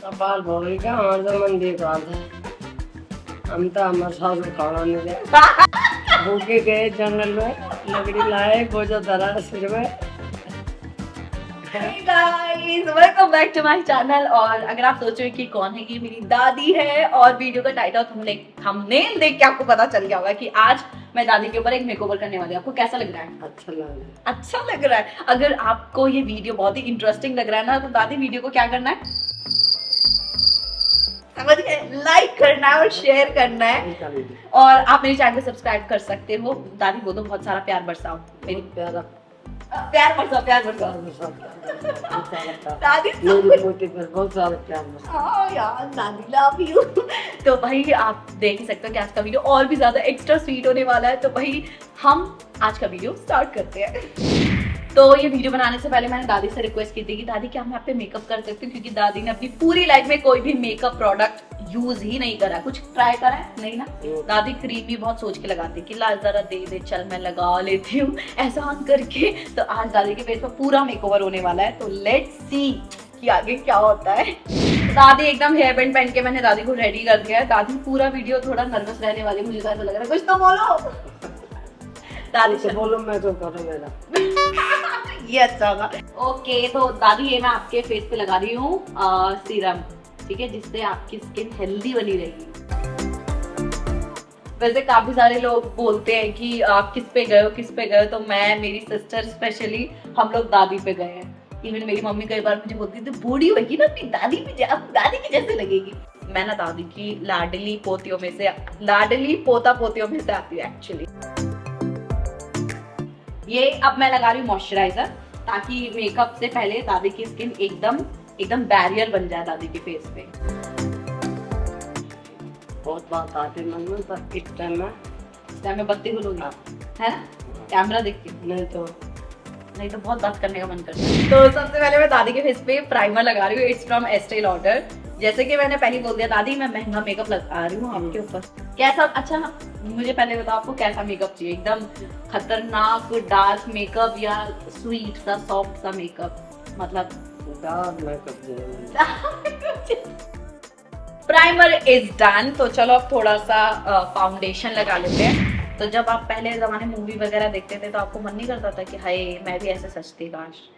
कपाल भोगी का हमारे तो मन देख रहा था। हम तो हमारे सासू खाना नहीं दे भूखे गए जंगल में, लकड़ी लाए बोझा धरा सिर में। Hey guys, welcome back to my channel। और अगर आप सोच रहे हो कि कौन है, कि मेरी दादी है, और वीडियो का टाइटल थंबनेल देख के आपको पता चल गया होगा कि आज मैं दादी के ऊपर एक मेकओवर करने वाली हूँ। आपको कैसा लग रहा है? अच्छा लग रहा है। अच्छा लग रहा है। अगर आपको ये वीडियो बहुत ही इंटरेस्टिंग लग रहा है ना, तो दादी वीडियो को क्या करना है, समझ गए, लाइक करना है और शेयर करना है। और आप मेरे चैनल को सब्सक्राइब कर सकते हो। दादी बोलो बहुत सारा प्यार बरसाओ, मेरी प्यारा प्यार बरसाओ, प्यार बरसाओ दादी। मेरी पोती पर बहुत सारा प्यार बरसाओ। हाँ यार, दादी लव यू। तो भाई आप देख ही सकते हो कि आज का वीडियो और भी ज्यादा एक्स्ट्रा स्वीट होने वाला है। तो भाई हम आज का वीडियो स्टार्ट करते हैं। तो ये वीडियो बनाने से पहले मैंने दादी से रिक्वेस्ट की थी कि दादी क्या मैं आप पे मेकअप कर सकती हूँ, क्योंकि दादी ने अपनी पूरी लाइफ में कोई भी मेकअप प्रोडक्ट यूज ही नहीं करा। कुछ ट्राई करा है नहीं ना? दादी क्रीम भी बहुत सोच के लगाती कि ला जरा दे दे, चल मैं लगा लेती हूँ ऐसा करके। तो आज दादी के फेस पर पूरा मेकओवर होने वाला है। तो लेट्स सी कि आगे क्या होता है। दादी एकदम हेयर बैंड पहन के मैंने दादी को रेडी कर दिया है। दादी पूरा वीडियो थोड़ा नर्वस रहने वाली है, मुझे तो ऐसा लग रहा है। कुछ तो बोलो दादी से। बोलो मैं तो करूँ मेरा। ये अच्छा होगा। ओके, तो दादी ये मैं आपके फेस पे लगा रही हूँ सीरम, ठीक है, जिससे आपकी स्किन हेल्दी बनी रहेगी। वैसे काफी सारे लोग बोलते हैं कि आप किस पे गए हो, किस पे गए हो, तो मैं, मेरी सिस्टर स्पेशली, हम लोग दादी पे गए हैं। इवन मेरी मम्मी कई बार मुझे बोलती थी बूढ़ी होगी ना अपनी दादी पे, अब दादी की जैसे लगेगी। मैं ना दादी की लाडली पोतियों में से, लाडली पोता पोतियों में से आती हूँ एक्चुअली। ये अब मैं लगा रही हूँ मॉइस्चराइजर, ताकि मेकअप से पहले दादी की स्किन एकदम बैरियर बन जाए दादी के फेस पे। बहुत बात आती मन में, पर इस टाइम में बत्ती खुलोगी है ना, कैमरा देख के, नहीं तो बहुत बात करने का मन करता है। तो सबसे पहले मैं दादी के फेस पे प्राइमर लगा रही हूँ। It's from Estee Lauder. जैसे कि मैंने पहले बोल दिया दादी मैं महंगा मेकअप लगा रही हूँ आपके ऊपर। कैसा, अच्छा मुझे पहले बताओ आपको कैसा मेकअप चाहिए? एकदम खतरनाक डार्क मेकअप या स्वीट सा सॉफ्ट सा मेकअप? मतलब dark makeup. Primer is done. तो चलो अब थोड़ा सा फाउंडेशन लगा लेते हैं। तो जब आप पहले जमाने मूवी वगैरह देखते थे तो आपको मन नहीं करता था कि हाय मैं भी ऐसे सजती काश?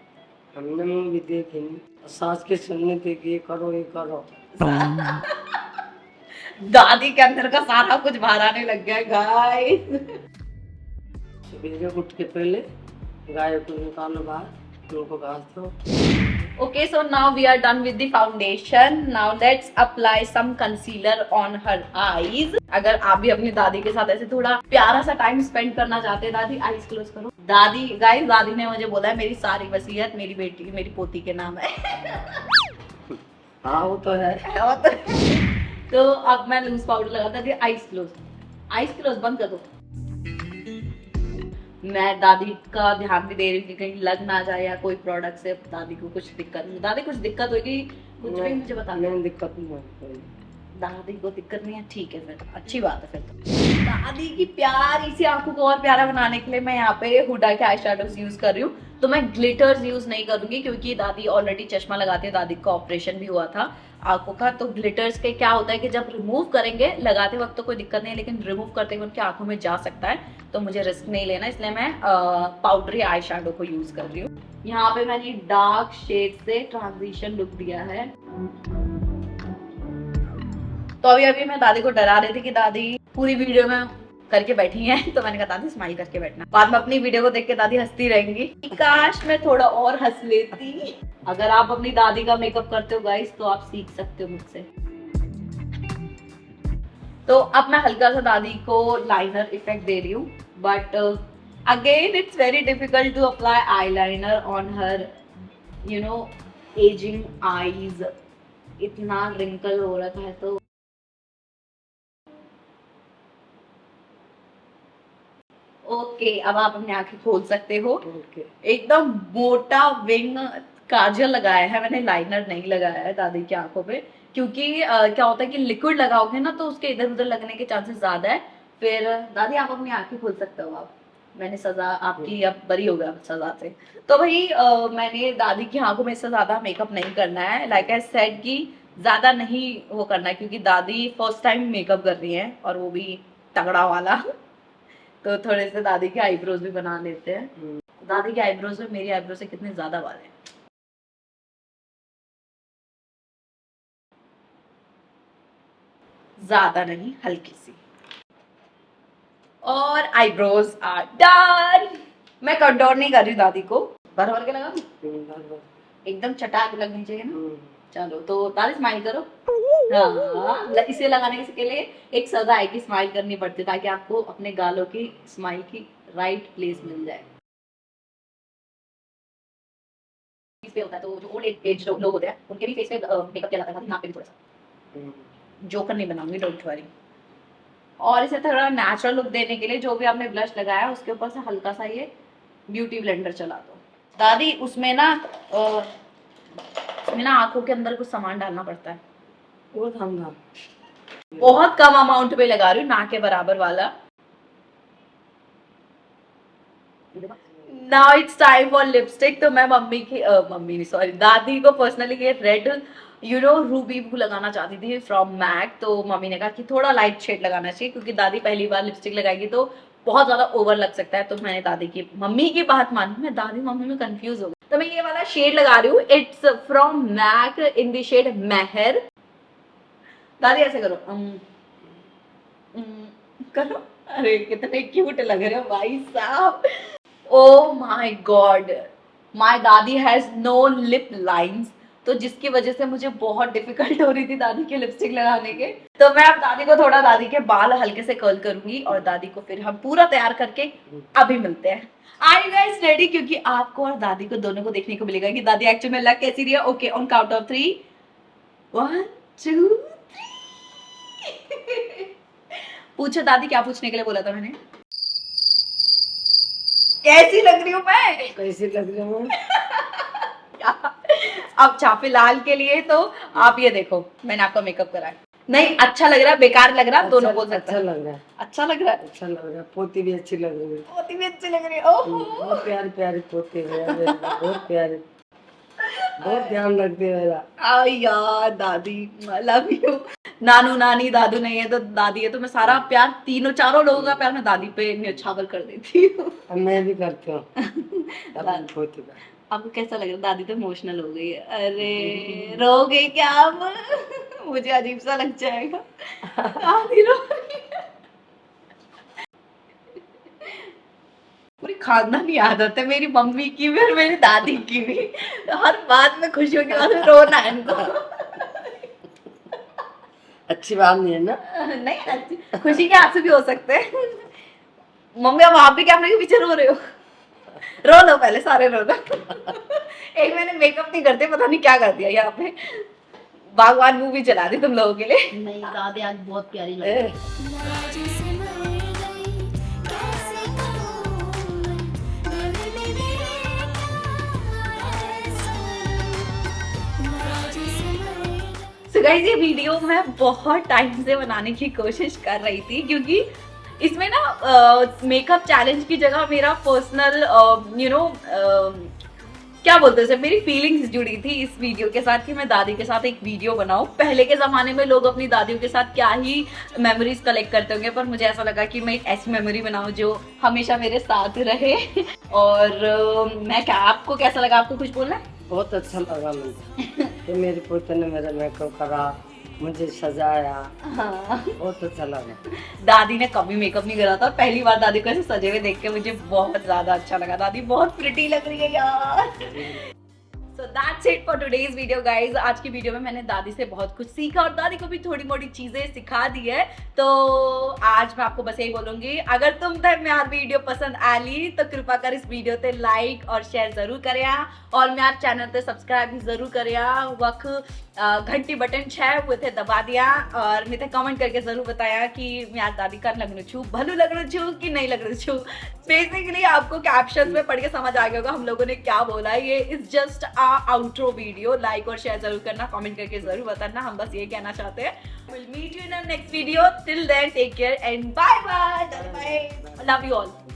हमने मूवी देखी नहीं, सास के सुनने थे कि ये करो ये करो। दादी के अंदर का सारा कुछ बाहर आने लग गया गाइस। सुबह उठ के पहले गाय को निकालो बाहर, उनको घास दो। Okay, so now we are done with the foundation. Now let's apply some concealer on her eyes. अगर आप भी अपनी दादी के साथ ऐसे थोड़ा प्यारा सा टाइम स्पेंड करना चाहते हैं, दादी आईज क्लोज करो। दादी गाइस, दादी ने मुझे बोला है मेरी सारी वसीयत मेरी बेटी, मेरी पोती के नाम है। हाँ वो तो है। तो अब मैं लूज पाउडर लगाता थी। आईज क्लोज बंद कर दो। मैं दादी का ध्यान भी दे रही हूँ कि कहीं लग ना जाए या कोई प्रोडक्ट से दादी को कुछ दिक्कत नहीं। दादी कुछ दिक्कत होगी कुछ भी मुझे बता दो। नहीं दिक्कत नहीं होगी। दादी को दिक्कत नहीं है, ठीक है, फिर तो अच्छी बात है। फिर तो दादी की प्यारी सी आंखों को और प्यारा बनाने के लिए मैं यहाँ पे हुडा के आई शेडोज यूज कर रही हूँ। तो मैं ग्लिटर्स यूज नहीं करूंगी, क्योंकि दादी ऑलरेडी चश्मा लगाती है, दादी का ऑपरेशन भी हुआ था आंखों का। तो ग्लिटर्स के क्या होता है कि जब रिमूव करेंगे, लगाते वक्त तो कोई दिक्कत नहीं है, लेकिन रिमूव करते हुए उनकी आंखों में जा सकता है, तो मुझे रिस्क नहीं लेना, इसलिए मैं पाउडरी आई शेडो को यूज कर रही हूँ। यहाँ पे मैंने डार्क शेड से ट्रांजिशन लुक दिया है। तो अभी मैं दादी को डरा रही थी कि दादी पूरी वीडियो में करके बैठी हैं, तो मैंने कहा दादी स्माइल करके बैठना, बाद में अपनी वीडियो को देख के दादी हंसती रहेंगी। काश मैं थोड़ा और हंस लेती। अगर आप अपनी दादी का मेकअप करते हो गाइस, तो आप सीख सकते हो मुझसे। तो अब मैं हल्का सा दादी को लाइनर इफेक्ट दे रही हूँ, but again it's very difficult to apply eyeliner on her you know aging eyes. इतना रिंकल हो रखा है। तो ओके, अब आप अपनी आंखें खोल सकते हो। एकदम मोटा विंग काजल लगाया है मैंने, लाइनर नहीं लगाया है दादी की आंखों पे, क्योंकि क्या होता है कि लिक्विड लगाओगे ना तो उसके इधर उधर लगने के चांसेस ज्यादा है। फिर दादी आप अपनी आंखें खोल सकते हो। आप, मैंने सजा आपकी अब बरी हो गया सजा से। तो भाई मैंने दादी की आंखों में इससे ज्यादा मेकअप नहीं करना है। लाइक आई सेड कि ज्यादा नहीं वो करना है, क्योंकि दादी फर्स्ट टाइम मेकअप कर रही है और वो भी तगड़ा वाला। तो थोड़े से दादी के आईब्रोज भी बना लेते हैं। दादी के आईब्रोज में मेरी आईब्रो से कितने ज्यादा वाले हैं। ज्यादा नहीं, हल्की सी। और आईब्रोज आर डन। मैं कंटूर नहीं कर रही दादी को, भर भर के लगा दूं? एकदम चटाक लगनी चाहिए ना। चलो तो दादी स्माइल करो। हाँ, इसे लगाने के लिए एक सजा है कि स्माइल करनी पड़ती है, ताकि आपको अपने गालों की स्माइल की राइट प्लेस मिल जाए। फेस पे होता है, तो जो ओल्ड एज लोग होते हैं उनके भी फेस पे मेकअप किया जाता है, नाक पे भी थोड़ा सा। जोकर नहीं बनाऊंगी, डोंट वरी। और इसे थोड़ा नेचुरल लुक देने के लिए जो भी आपने ब्लश लगाया है उसके ऊपर से हल्का सा ये ब्यूटी ब्लेंडर चला दो। दादी उसमें ना आंखों के अंदर कुछ सामान डालना पड़ता है, वो समझा। बहुत कम अमाउंट पे लगा रही हूँ, ना के बराबर वाला। Now it's time for lipstick. तो मैं दादी को पर्सनली ये रेड रूबी ब्लू लगाना चाहती थी फ्रॉम मैक। तो मम्मी ने कहा कि थोड़ा लाइट शेड लगाना चाहिए, क्योंकि दादी पहली बार लिपस्टिक लगाएगी तो बहुत ज्यादा ओवर लग सकता है। तो मैंने मम्मी की बात मानी, मैं दादी मम्मी में कंफ्यूज हो गई। तो मैं ये वाला शेड लगा रही हूँ, it's from MAC in the shade Mehr. दादी ऐसे करो, करो। अरे कितने क्यूट लग रहे हो भाई साहब। ओ माय गॉड, माय दादी हैज नो लिप लाइंस, तो जिसकी वजह से मुझे बहुत डिफिकल्ट हो रही थी दादी के लिपस्टिक लगाने के। तो मैं अब दादी को थोड़ा, दादी के बाल हल्के से कर्ल करूंगी और दादी को फिर हम पूरा तैयार करके अभी मिलते हैं। Are you guys ready? क्योंकि आपको और दादी को दोनों को देखने को मिलेगा कि दादी एक्चुअली में लग कैसी रही है। Okay, on count of 3, 1 2 3। पूछो दादी, क्या पूछने के लिए बोला था मैंने? कैसी लग रही हूँ मैं? कैसी लग रही हूँ? अब फिलहाल के लिए तो आप ये देखो, मैंने आपका मेकअप करा है। नहीं अच्छा लग रहा है, बेकार लग रहा है, दोनों बोल सकते हैं। अच्छा लग रहा है, अच्छा लग रहा है, अच्छा लग रहा है। पोती भी अच्छी लग रही है, पोती भी अच्छी लग रही है। ओहो, बहुत प्यारी प्यारी पोती है, बहुत प्यारी, बहुत ध्यान रखती है मेरा। यार दादी लव यू। नानू नानी दादू नहीं है तो दादी है, तो मैं सारा प्यार तीनों चारों लोगों का प्यार मैं दादी पे न्यौछावर कर देती हूँ। मैं भी करती हूँ पोती का। आपको कैसा लग रहा है? दादी तो इमोशनल हो गई है। अरे रो गई क्या अब? मुझे अजीब सा लग जाएगा। दादी रो रही है। पूरी खानदानी आदत है मेरी मम्मी की भी और मेरी दादी की भी, हर बात में खुशियों के बाद रोना है इनको। अच्छी बात नहीं है ना? नहीं, अच्छी खुशी के आंसू भी हो सकते हैं। मम्मी अब आप भी कैमरे के पीछे रो रहे हो? रो लो पहले, सारे रो लो। एक मैंने मेकअप नहीं करते, पता नहीं क्या कर दिया यहाँ पे। बागवान मूवी चला दी तुम लोगों के लिए। नहीं, दादी आज बहुत प्यारी लग रही है। So guys, ये वीडियो मैं बहुत टाइम से बनाने की कोशिश कर रही थी, क्योंकि इसमें ना मेकअप चैलेंज की जगह मेरा पर्सनल क्या बोलते हैं, मेरी फीलिंग्स जुड़ी थी इस वीडियो के साथ कि मैं दादी के साथ एक वीडियो बनाऊं। पहले के जमाने में लोग अपनी दादियों के साथ क्या ही मेमोरीज कलेक्ट करते होंगे, पर मुझे ऐसा लगा कि मैं एक ऐसी मेमोरी बनाऊं जो हमेशा मेरे साथ रहे। और मैं क्या, आपको कैसा लगा? आपको कुछ बोलना है? बहुत अच्छा लगा मुझे कि मेरी पोते ने मेरा मेकअप करा, मुझे सजाया। हाँ, बहुत अच्छा लगा। दादी ने कभी मेकअप नहीं करा था और पहली बार दादी को ऐसे सजे हुए देख के मुझे बहुत ज्यादा अच्छा लगा। दादी बहुत प्रिटी लग रही है यार। So that's it for today's video guys। आज की वीडियो में मैंने दादी से बहुत कुछ सीखा और दादी को भी थोड़ी मोटी चीजें सिखा दी है। तो आज मैं आपको बस यही बोलूंगी, अगर तुम तक मेरा वीडियो पसंद आली तो कृपा कर इस वीडियो ते लाइक और शेयर जरूर करिया और मेरा चैनल ते सब्सक्राइब भी जरूर करिया। वक्त घंटी बटन है वो थे दबा दिया और मेरे कमेंट करके जरूर बताया कि मेरा दादी का लगनू छू, भलू लगनू छू कि नहीं लगनू छू। बेसिकली आपको कैप्शन में पढ़ के समझ आ गया होगा हम लोगों ने क्या बोला। ये is just outro video. Like और शेयर जरूर करना, कमेंट करके जरूर बताना, हम बस ये कहना चाहते हैं। We'll meet you in the next video. Till then, take care and bye bye. Love you all.